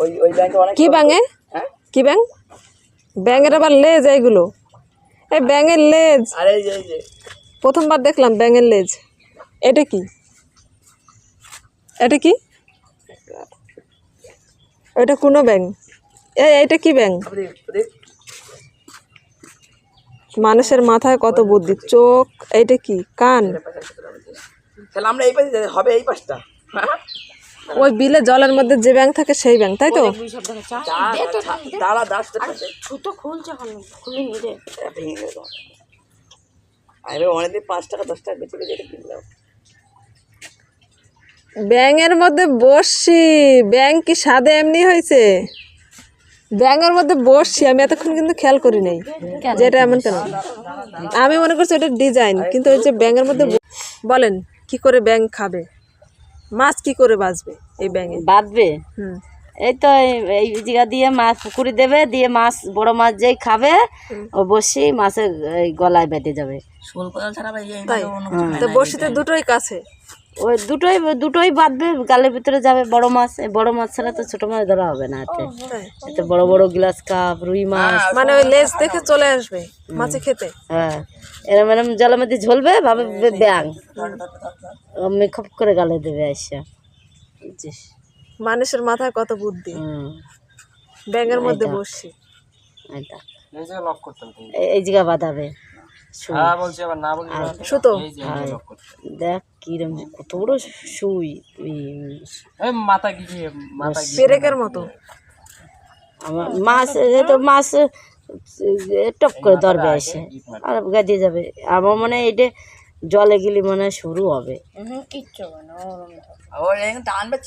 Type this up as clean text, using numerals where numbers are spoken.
ওই ব্যাংকে অনেক কি ব্যাঙে? হ্যাঁ কি ব্যাঙ? ব্যাঙের আবার লেজ এইগুলো? এই ব্যাঙের লেজ আরে এই যে প্রথমবার দেখলাম ব্যাঙের লেজ। এটা কি? এটা কি? এটা কোনো ব্যাঙ? এইটা কি ব্যাঙ? মানুষের মাথায় কত বুদ্ধি, চোখ। এইটা কি? কান। তাহলে আমরা এই পাশে হবে, এই পাশটা ওই বিলে জলের মধ্যে যে ব্যাঙ থাকে সেই ব্যাঙ, তাই তো? দাঁড়া দাঁড়া ছুতো খুলছে খুলিনি রে। আরে অনেকদিন 5 টাকা 10 টাকা বেঁচে বেঁচে কিনলাম। ব্যাঙের মধ্যে বসছি। ব্যাঙ কি স্বাদে এমনি হয়েছে? ব্যাঙের মধ্যে বসছি আমি এতক্ষণ কিন্তু খেয়াল করি নাই যেটা এমন কেন। আমি মনে করছি এটা ডিজাইন, কিন্তু ওই যে ব্যাঙের মধ্যে বলেন কি করে ব্যাঙ খাবে? মাছ কি করে বাঁচবে এই ব্যাঙে? বাঁধবে এই তো এই জায়গা দিয়ে মাছ পুকুরি দেবে, দিয়ে মাছ বড় মাছ যেই খাবে ও বসি মাছের গলায় বেঁধে যাবে। তাই তো বসিতে দুটোই কাছে? ওই দুটোই বাঁধবে, গালের ভিতরে যাবে বড় মাছ। বড় মাছ ছাড়া তো ছোট মাছ ধরা হবে না। এতে বড় বড় গ্লাস কাপ রুই মাছ, মানে ওই লেজ দেখে চলে আসবে মাছে খেতে। হ্যাঁ এরম এরম জলের মধ্যে ঝলবে, ভাবে ব্যাঙ মেকআপ করে গালে দেবে আসা। বুঝছিস? মানুষের মাথায় কত বুদ্ধি। ব্যাঙের মধ্যে বসছি। এই জায়গা বাঁধাবে সুতো। দেখ কিরম কত বড় সুই, পেরেকের মতো। আমার মাছ তো মাছ টপ করে ধরবে এসে আর গাদিয়ে যাবে। আমার মনে হয় এটা জলে গেলে মনে হয় শুরু হবে। টানবে